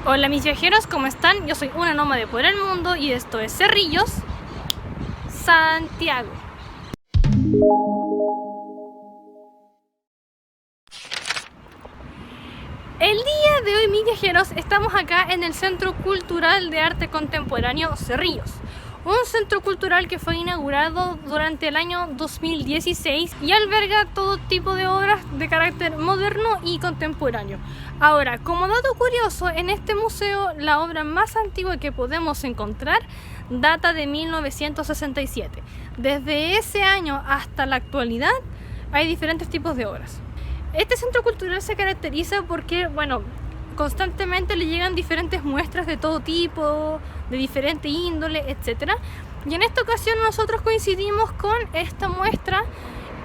Hola mis viajeros, ¿cómo están? Yo soy una nómade por el mundo y esto es Cerrillos, Santiago. El día de hoy, mis viajeros, estamos acá en el Centro Cultural de Arte Contemporáneo Cerrillos. Un centro cultural que fue inaugurado durante el año 2016 y alberga todo tipo de obras de carácter moderno y contemporáneo. Ahora, como dato curioso, en este museo la obra más antigua que podemos encontrar data de 1967. Desde ese año hasta la actualidad hay diferentes tipos de obras. Este centro cultural se caracteriza porque, constantemente le llegan diferentes muestras de todo tipo, de diferente índole, etc. Y en esta ocasión nosotros coincidimos con esta muestra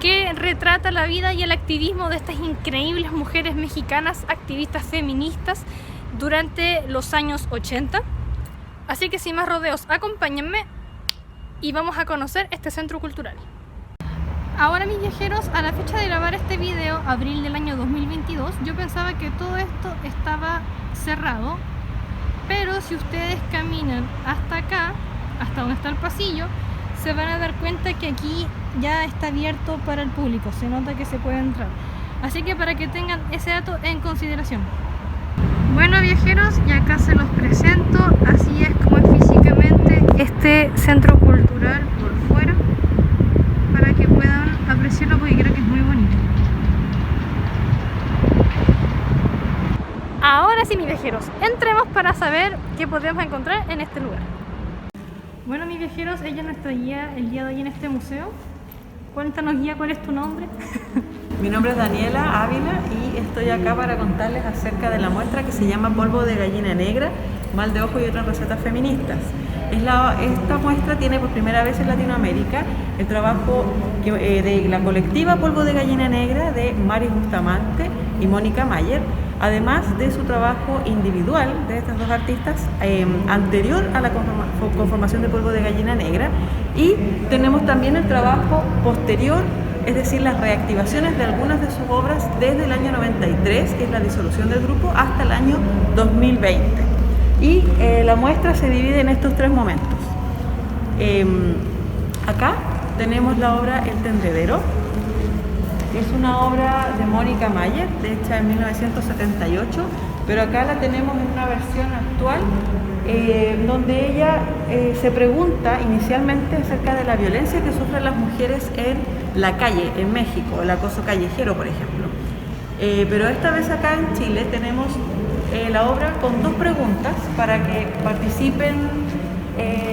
que retrata la vida y el activismo de estas increíbles mujeres mexicanas, activistas feministas, durante los años 80. Así que sin más rodeos, acompáñenme y vamos a conocer este centro cultural. Ahora, mis viajeros, a la fecha de grabar este video, abril del año 2022, yo pensaba que todo esto estaba cerrado, pero si ustedes caminan hasta acá, hasta donde está el pasillo, se van a dar cuenta que aquí ya está abierto para el público, se nota que se puede entrar. Así que para que tengan ese dato en consideración. Bueno, viajeros, y acá se los presento, así es como es físicamente este centro cultural por fuera, para que puedan apreciarlo porque creo que es muy bonito. Ahora sí, mis viajeros, entremos para saber qué podemos encontrar en este lugar. Bueno, mis viajeros, ella es nuestra guía el día de hoy en este museo. Cuéntanos, guía, ¿cuál es tu nombre? Mi nombre es Daniela Ávila y estoy acá para contarles acerca de la muestra que se llama Polvo de Gallina Negra, Mal de Ojo y otras recetas feministas. Esta muestra tiene por primera vez en Latinoamérica el trabajo de la colectiva Polvo de Gallina Negra de Mari Bustamante y Mónica Mayer, además de su trabajo individual de estas dos artistas anterior a la conformación de Polvo de Gallina Negra, y tenemos también el trabajo posterior, es decir, las reactivaciones de algunas de sus obras desde el año 93, que es la disolución del grupo, hasta el año 2020. Y la muestra se divide en estos tres momentos. Acá tenemos la obra El Tendedero, que es una obra de Mónica Mayer, hecha en 1978, pero acá la tenemos en una versión actual, donde ella se pregunta inicialmente acerca de la violencia que sufren las mujeres en la calle, en México, el acoso callejero, por ejemplo. Pero esta vez acá en Chile tenemos la obra con dos preguntas para que participen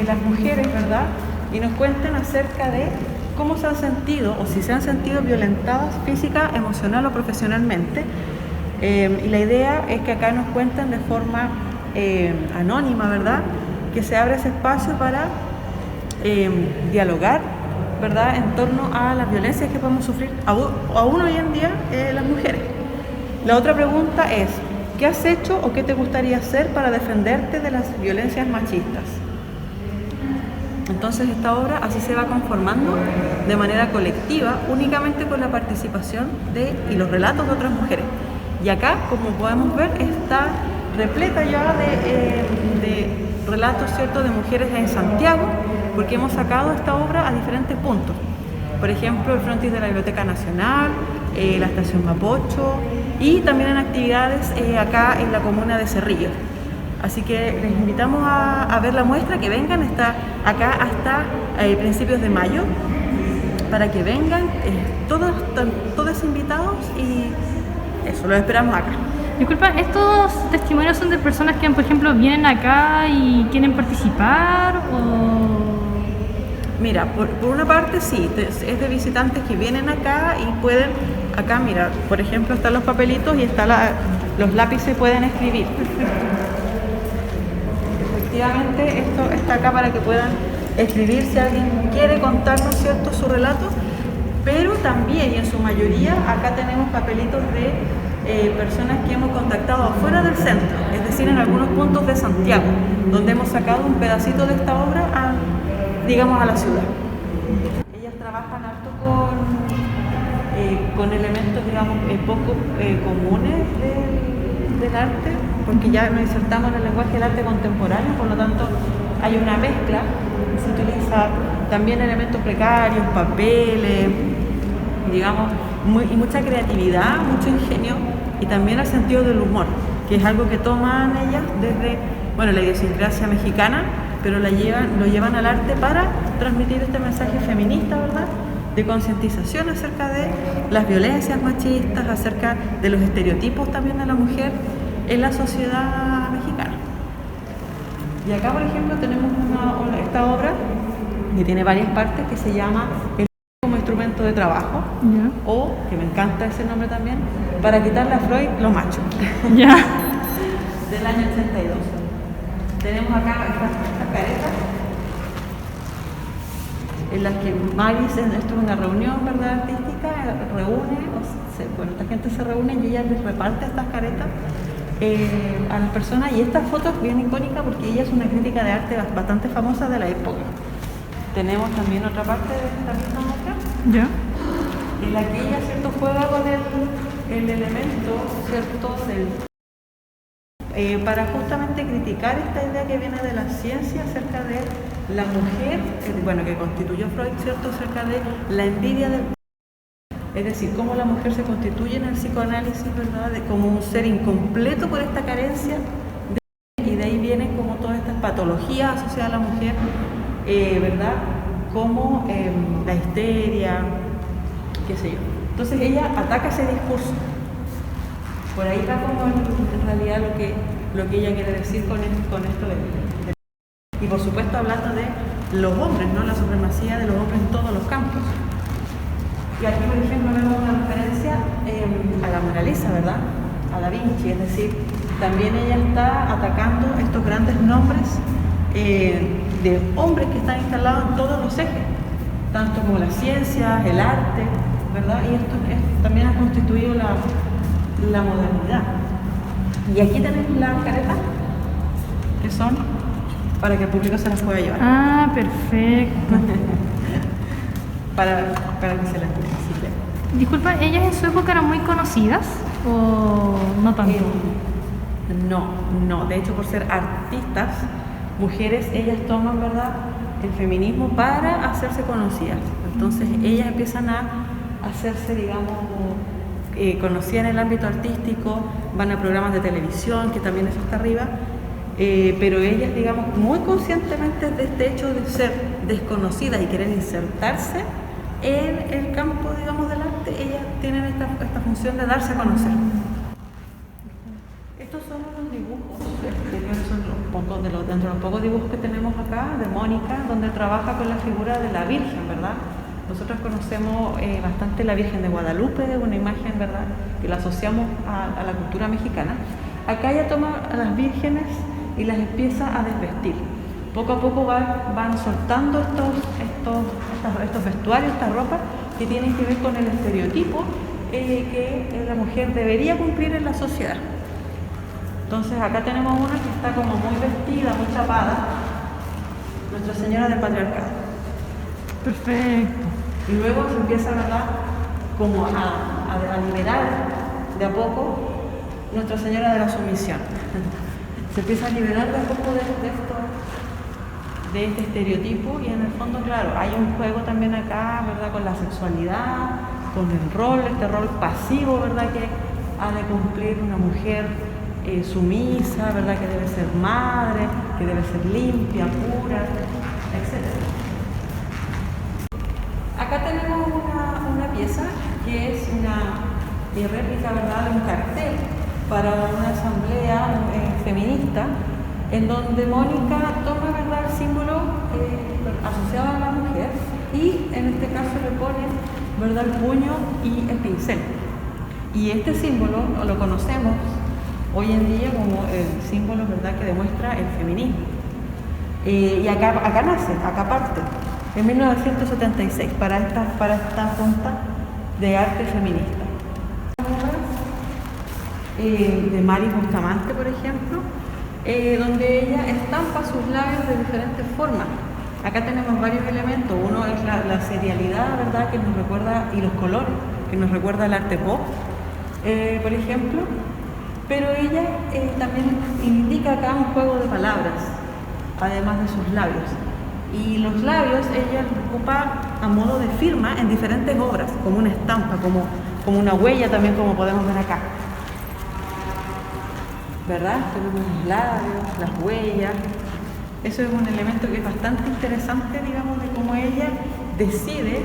las mujeres, ¿verdad? Y nos cuenten acerca de cómo se han sentido o si se han sentido violentadas física, emocional o profesionalmente. Y la idea es que acá nos cuenten de forma anónima, ¿verdad? Que se abra ese espacio para dialogar, ¿verdad? En torno a las violencias que podemos sufrir aún hoy en día las mujeres. La otra pregunta es: ¿qué has hecho o qué te gustaría hacer para defenderte de las violencias machistas? Entonces esta obra así se va conformando de manera colectiva, únicamente con la participación y los relatos de otras mujeres. Y acá, como podemos ver, está repleta ya de relatos, ¿cierto?, de mujeres en Santiago, porque hemos sacado esta obra a diferentes puntos. Por ejemplo, el frontis de la Biblioteca Nacional, la estación Mapocho, y también en actividades acá en la comuna de Cerrillos. Así que les invitamos a ver la muestra, que vengan, está acá hasta principios de mayo, para que vengan, todos invitados, y eso, los esperamos acá. Disculpa, ¿estos testimonios son de personas que, por ejemplo, vienen acá y quieren participar o...? Mira, por una parte sí, es de visitantes que vienen acá y pueden, acá mira, por ejemplo, están los papelitos y los lápices pueden escribir. Efectivamente, esto está acá para que puedan escribir si alguien quiere contarnos, ¿cierto?, su relato, pero también, y en su mayoría, acá tenemos papelitos de personas que hemos contactado afuera del centro, es decir, en algunos puntos de Santiago, donde hemos sacado un pedacito de esta obra a la ciudad. Ellas trabajan harto con elementos, digamos, poco comunes del arte, porque ya nos insertamos en el lenguaje del arte contemporáneo, por lo tanto hay una mezcla, se utiliza también elementos precarios, papeles, digamos, y mucha creatividad, mucho ingenio y también el sentido del humor, que es algo que toman ellas desde, bueno, la idiosincrasia mexicana, pero lo llevan al arte para transmitir este mensaje feminista, ¿verdad?, de concientización acerca de las violencias machistas, acerca de los estereotipos también de la mujer en la sociedad mexicana. Y acá, por ejemplo, tenemos esta obra que tiene varias partes, que se llama El como instrumento de trabajo, o, que me encanta ese nombre también, Para quitarle a Freud lo macho, del año 82. Tenemos acá estas caretas en las que Maris, esto es una reunión, ¿verdad?, artística, bueno, esta gente se reúne y ella les reparte estas caretas a las personas, y esta foto es bien icónica porque ella es una crítica de arte bastante famosa de la época. Tenemos también otra parte de esta misma obra, en la que ella, ¿cierto?, juega con el elemento, ¿cierto?, para justamente criticar esta idea que viene de la ciencia acerca de la mujer, bueno, que constituyó Freud, ¿cierto?, acerca de la envidia del... Es decir, cómo la mujer se constituye en el psicoanálisis, ¿verdad?, como un ser incompleto por esta carencia, y de ahí vienen como todas estas patologías asociadas a la mujer, ¿verdad?, como la histeria, qué sé yo. Entonces ella ataca ese discurso. Por ahí va como en realidad lo que ella quiere decir con esto y por supuesto hablando de los hombres, ¿no?, la supremacía de los hombres en todos los campos. Y aquí, por ejemplo, vemos una referencia a la Mona Lisa, ¿verdad?, a Da Vinci, es decir, también ella está atacando estos grandes nombres de hombres que están instalados en todos los ejes, tanto como las ciencias, el arte, ¿verdad?, y esto también ha constituido la modernidad. Y aquí tenemos las caretas, que son para que el público se las pueda llevar. Ah, perfecto. para que se las visite. Disculpa, ¿ellas en su época eran muy conocidas o no tanto? No, de hecho, por ser artistas, mujeres, ellas toman, ¿verdad?, el feminismo para hacerse conocidas. Entonces ellas empiezan a hacerse, digamos, conocidas en el ámbito artístico, van a programas de televisión, que también eso está arriba, pero ellas, digamos, muy conscientemente de este hecho de ser desconocidas y querer insertarse en el campo, digamos, del arte, ellas tienen esta función de darse a conocer. Estos son unos dibujos, son dentro de los pocos dibujos que tenemos acá, de Mónica, donde trabaja con la figura de la Virgen, ¿verdad? Nosotros conocemos bastante la Virgen de Guadalupe, una imagen, ¿verdad?, que la asociamos a la cultura mexicana. Acá ella toma a las vírgenes y las empieza a desvestir. Poco a poco van soltando estos vestuarios, estas ropas que tienen que ver con el estereotipo que la mujer debería cumplir en la sociedad. Entonces acá tenemos una que está como muy vestida, muy chapada, Nuestra Señora del Patriarcado. Perfecto. Y luego se empieza, ¿verdad?, como a liberar de a poco Nuestra Señora de la Sumisión. Se empieza a liberar de a poco de este estereotipo, y en el fondo, claro, hay un juego también acá, ¿verdad?, con la sexualidad, con el rol, este rol pasivo, ¿verdad?, que ha de cumplir una mujer sumisa, ¿verdad?, que debe ser madre, que debe ser limpia, pura, etc. Acá tenemos una pieza que es una réplica, ¿verdad?, de un cartel para una asamblea feminista, en donde Mónica toma, ¿verdad?, el símbolo asociado a la mujer y en este caso le pone, ¿verdad?, el puño y el pincel. Y este símbolo lo conocemos hoy en día como el símbolo, ¿verdad?, que demuestra el feminismo. Y acá nace, acá parte, en 1976, para esta junta de arte feminista. De Maris Bustamante, por ejemplo, donde ella estampa sus labios de diferentes formas. Acá tenemos varios elementos. Uno es la serialidad, ¿verdad?, que nos recuerda, y los colores, que nos recuerda el arte pop, por ejemplo. pero ella también indica acá un juego de palabras, además de sus labios. Y los labios ella los ocupa a modo de firma en diferentes obras, como una estampa, como una huella también, como podemos ver acá. ¿Verdad? Tenemos los labios, las huellas. Eso es un elemento que es bastante interesante, digamos, de cómo ella decide,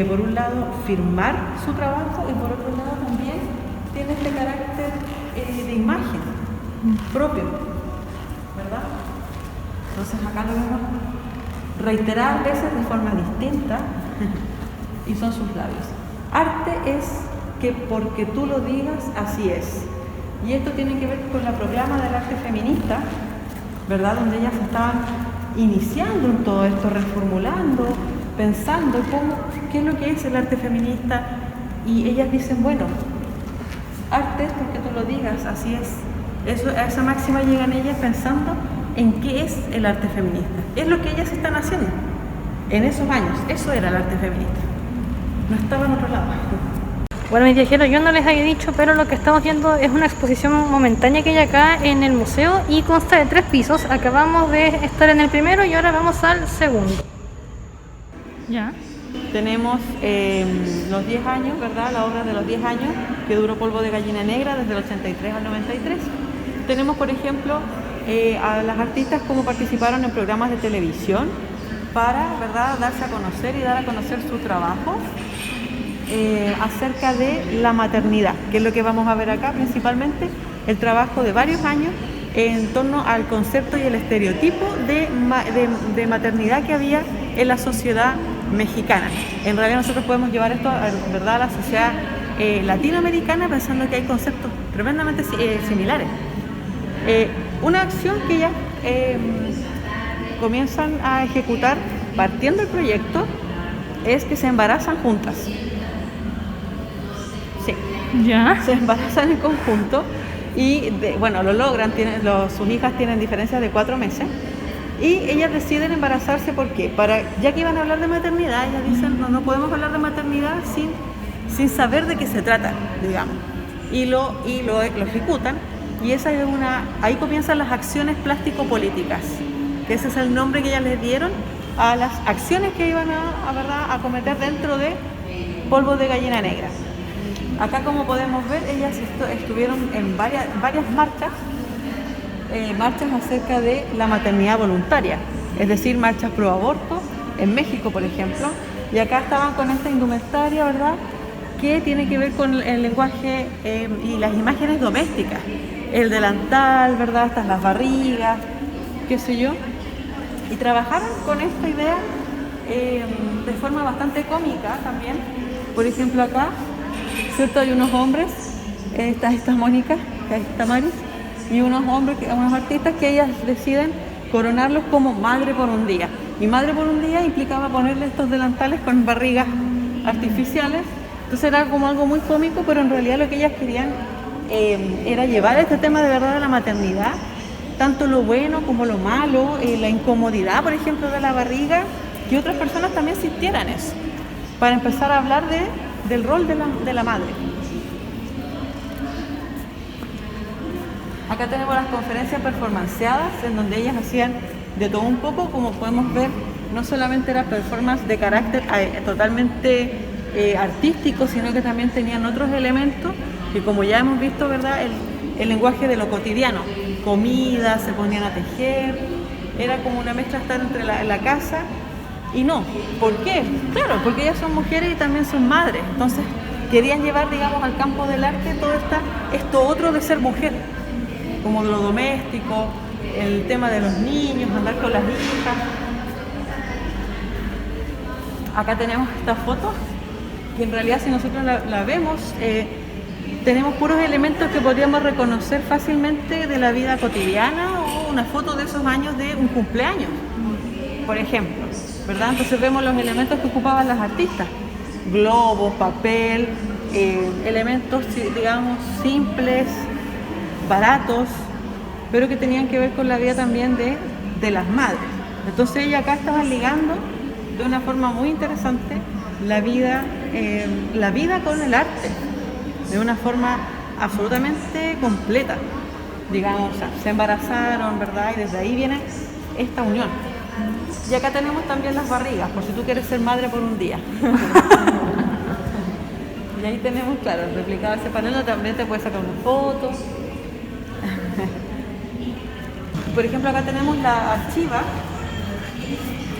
por un lado, firmar su trabajo y por otro lado también tiene este carácter de imagen propio, ¿verdad? Entonces acá lo vemos reiteradas veces de forma distinta y son sus labios. Arte es que porque tú lo digas, así es. Y esto tiene que ver con la proclama del arte feminista, ¿verdad? Donde ellas estaban iniciando en todo esto, reformulando, pensando qué es lo que es el arte feminista. Y ellas dicen, bueno, arte es porque tú lo digas, así es. A esa máxima llegan ellas pensando en qué es el arte feminista. Es lo que ellas están haciendo en esos años. Eso era el arte feminista. No estaba en otro lado. Bueno, mis viajeros, yo no les había dicho, pero lo que estamos viendo es una exposición momentánea que hay acá en el museo y consta de 3 pisos. Acabamos de estar en el primero y ahora vamos al segundo. Ya. Tenemos los 10 años, ¿verdad? La obra de los 10 años que duró Polvo de Gallina Negra desde el 83 al 93. Tenemos, por ejemplo, a las artistas como participaron en programas de televisión para, ¿verdad?, darse a conocer y dar a conocer su trabajo acerca de la maternidad, que es lo que vamos a ver acá principalmente, el trabajo de varios años en torno al concepto y el estereotipo de maternidad que había en la sociedad mexicana. En realidad nosotros podemos llevar esto, ¿verdad?, a la sociedad latinoamericana pensando que hay conceptos tremendamente similares. Una acción que ellas comienzan a ejecutar partiendo del proyecto es que se embarazan juntas. Sí. ¿Ya? Se embarazan en conjunto y, bueno, lo logran. Sus hijas tienen diferencias de 4 meses y ellas deciden embarazarse. ¿Por qué? Ya que iban a hablar de maternidad, ellas dicen, no podemos hablar de maternidad sin saber de qué se trata, digamos. Y lo ejecutan. Y ahí comienzan las acciones plástico-políticas, que ese es el nombre que ellas les dieron a las acciones que iban a cometer dentro de Polvo de Gallina Negra. Acá, como podemos ver, ellas estuvieron en varias marchas acerca de la maternidad voluntaria, es decir, marchas pro aborto en México, por ejemplo, y acá estaban con esta indumentaria, ¿verdad?, que tiene que ver con el lenguaje y las imágenes domésticas, el delantal, ¿verdad?, estas las barrigas, qué sé yo, y trabajaron con esta idea de forma bastante cómica también. Por ejemplo, acá, ¿cierto?, hay unos hombres, esta Mónica, esta Maris, y unos artistas que ellas deciden coronarlos como madre por un día. Y madre por un día implicaba ponerle estos delantales con barrigas artificiales. Entonces era como algo muy cómico, pero en realidad lo que ellas querían era llevar este tema de verdad de la maternidad, tanto lo bueno como lo malo, la incomodidad, por ejemplo, de la barriga, que otras personas también sintieran eso, para empezar a hablar del rol de la madre. Acá tenemos las conferencias performanceadas, en donde ellas hacían de todo un poco. Como podemos ver, no solamente era performance de carácter totalmente artístico, sino que también tenían otros elementos que, como ya hemos visto, ¿verdad?, el lenguaje de lo cotidiano, comida, se ponían a tejer, era como una mezcla estar entre la casa y no. ¿Por qué? Claro, porque ellas son mujeres y también son madres, entonces querían llevar, digamos, al campo del arte todo esto otro de ser mujer, como lo doméstico, el tema de los niños, andar con las hijas. Acá tenemos esta foto, que en realidad si nosotros la vemos, tenemos puros elementos que podríamos reconocer fácilmente de la vida cotidiana, o una foto de esos años de un cumpleaños, por ejemplo, ¿verdad? Entonces vemos los elementos que ocupaban las artistas, globos, papel, elementos, digamos, simples, baratos, pero que tenían que ver con la vida también de las madres. Entonces ella acá estaba ligando de una forma muy interesante la vida con el arte, de una forma absolutamente completa, digamos, o sea, se embarazaron, ¿verdad? Y desde ahí viene esta unión. Y acá tenemos también las barrigas, por si tú quieres ser madre por un día. Y ahí tenemos, claro, el replicado de ese panel, también te puedes sacar una foto. Por ejemplo, acá tenemos la archiva,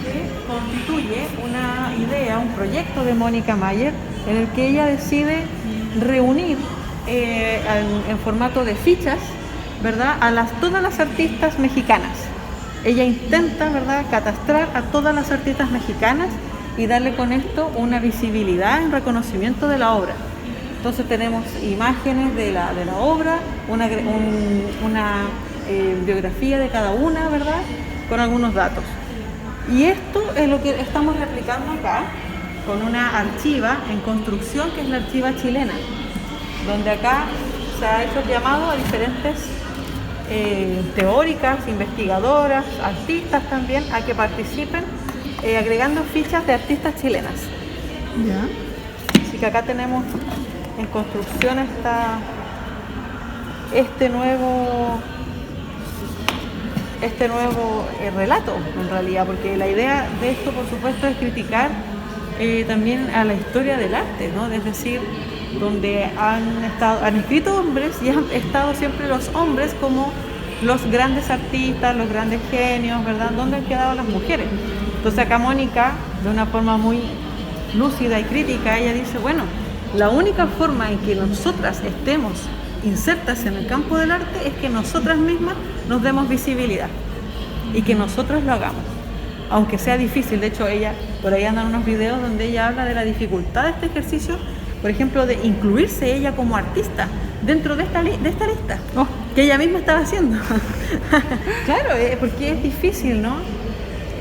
que constituye una idea, un proyecto de Mónica Mayer, en el que ella decide reunir en formato de fichas, ¿verdad?, a todas las artistas mexicanas. Ella intenta, ¿verdad?, catastrar a todas las artistas mexicanas y darle con esto una visibilidad, un reconocimiento de la obra. Entonces tenemos imágenes de la obra, una biografía de cada una, ¿verdad?, con algunos datos. Y esto es lo que estamos replicando acá, con una archiva en construcción, que es la archiva chilena, donde acá se ha hecho el llamado a diferentes teóricas, investigadoras, artistas también, a que participen agregando fichas de artistas chilenas. Ya. Así que acá tenemos en construcción este nuevo relato, en realidad, porque la idea de esto, por supuesto, es criticar también a la historia del arte, ¿no? Es decir, donde han escrito hombres y han estado siempre los hombres como los grandes artistas, los grandes genios, ¿verdad? ¿Dónde han quedado las mujeres? Entonces acá Mónica, de una forma muy lúcida y crítica, ella dice, bueno, la única forma en que nosotras estemos insertas en el campo del arte es que nosotras mismas nos demos visibilidad y que nosotros lo hagamos, aunque sea difícil. De hecho, ella, por ahí andan unos videos donde ella habla de la dificultad de este ejercicio, por ejemplo, de incluirse ella como artista dentro de esta lista, que ella misma estaba haciendo. Claro, porque es difícil, ¿no?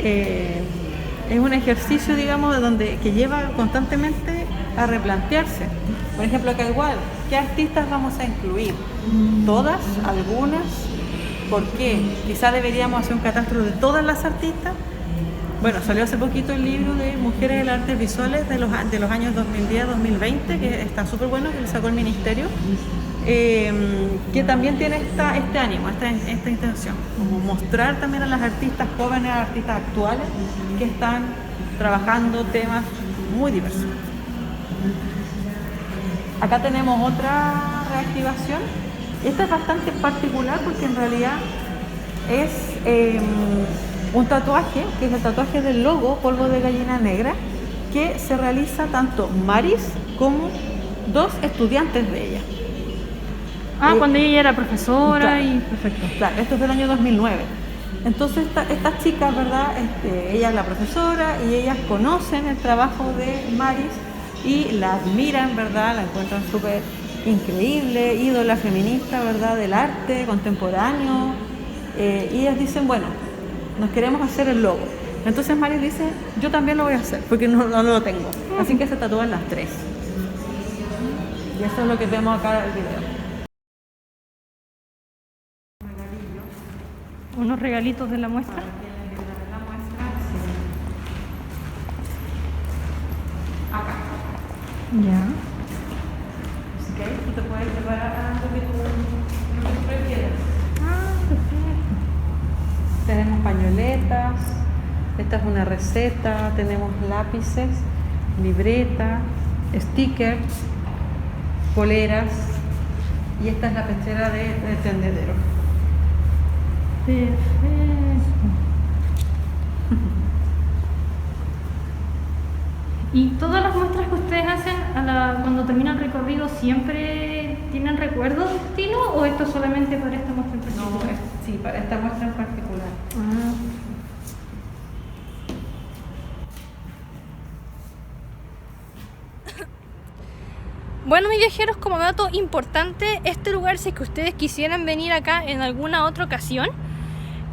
Es un ejercicio, digamos, que lleva constantemente a replantearse. Por ejemplo, acá igual, ¿qué artistas vamos a incluir? ¿Todas? ¿Algunas? ¿Por qué? Quizá deberíamos hacer un catastro de todas las artistas. Bueno, salió hace poquito el libro de Mujeres en las Artes Visuales de los años 2010-2020, que está súper bueno, que lo sacó el Ministerio, que también tiene este ánimo, esta intención, como mostrar también a las artistas jóvenes, a las artistas actuales, que están trabajando temas muy diversos. Acá tenemos otra reactivación. Esta es bastante particular porque en realidad es un tatuaje, que es el tatuaje del logo Polvo de Gallina Negra, que se realiza tanto Maris como dos estudiantes de ella. Cuando ella era profesora, claro, y perfecto. Claro, esto es del año 2009. Entonces estas chicas, ¿verdad? Ella es la profesora y ellas conocen el trabajo de Maris y la admiran, ¿verdad? La encuentran súper increíble, ídola feminista, ¿verdad? Del arte contemporáneo. Y ellas dicen, bueno, nos queremos hacer el logo. Entonces Maris dice, yo también lo voy a hacer, porque no lo tengo. Así que se tatúan las tres. Y eso es lo que vemos acá en el video. Unos regalitos de la muestra. Acá. Ya. Así que ahí tú te puedes preparar algo que tú prefieras. Perfecto. Tenemos pañoletas, esta es una receta, tenemos lápices, libreta, stickers, poleras y esta es la pechera de tendedero. Perfecto. ¿Y todas las muestras que ustedes hacen cuando terminan el recorrido siempre tienen recuerdos de estilo o esto solamente para esta muestra en particular? No, sí, para esta muestra en particular. Bueno, mis viajeros, como dato importante, este lugar, si es que ustedes quisieran venir acá en alguna otra ocasión,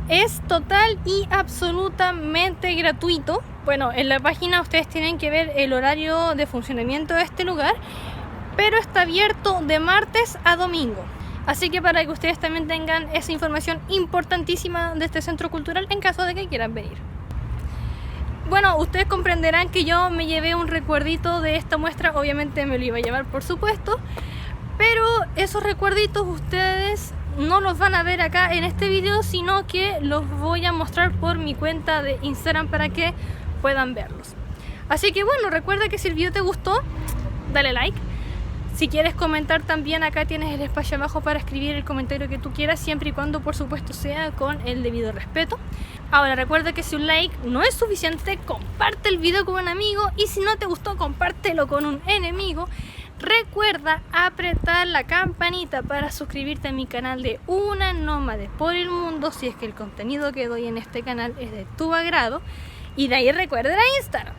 es total y absolutamente gratuito. Bueno, en la página ustedes tienen que ver el horario de funcionamiento de este lugar, pero está abierto de martes a domingo. Así que para que ustedes también tengan esa información importantísima de este centro cultural en caso de que quieran venir. Bueno, ustedes comprenderán que yo me llevé un recuerdito de esta muestra, obviamente me lo iba a llevar por supuesto, Pero esos recuerditos ustedes no los van a ver acá en este video, sino que los voy a mostrar por mi cuenta de Instagram para que puedan verlos. Así que bueno, recuerda que si el video te gustó, dale like. Si quieres comentar también, acá tienes el espacio abajo para escribir el comentario que tú quieras, siempre y cuando por supuesto sea con el debido respeto. Ahora recuerda que si un like no es suficiente, comparte el video con un amigo, y si no te gustó, compártelo con un enemigo. Recuerda apretar la campanita para suscribirte a mi canal de Una Nómade por el Mundo, si es que el contenido que doy en este canal es de tu agrado. Y de ahí recuerda Instagram.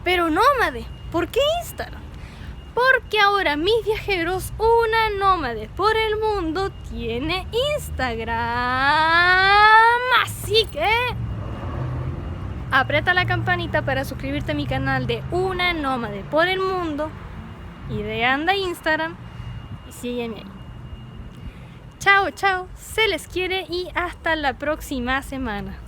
Pero nómade, ¿por qué Instagram? Porque ahora mis viajeros, Una Nómade por el Mundo, tiene Instagram. Así que aprieta la campanita para suscribirte a mi canal de Una Nómade por el Mundo. Y de anda a Instagram y sígueme ahí. Chao, chao, se les quiere y hasta la próxima semana.